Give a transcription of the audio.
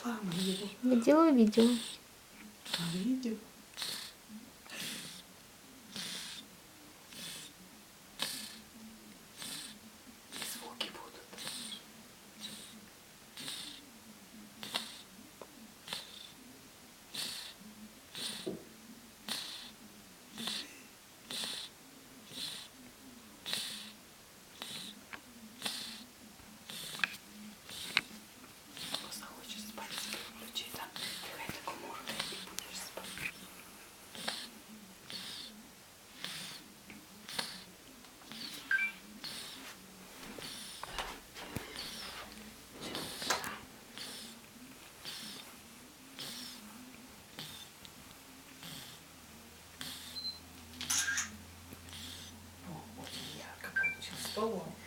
реклама его. Я делаю видео. Видео. Звуки будут. Просто хочешь спать, включи там, какая-то коморка и будешь спать. О, очень ярко получилось. Полон.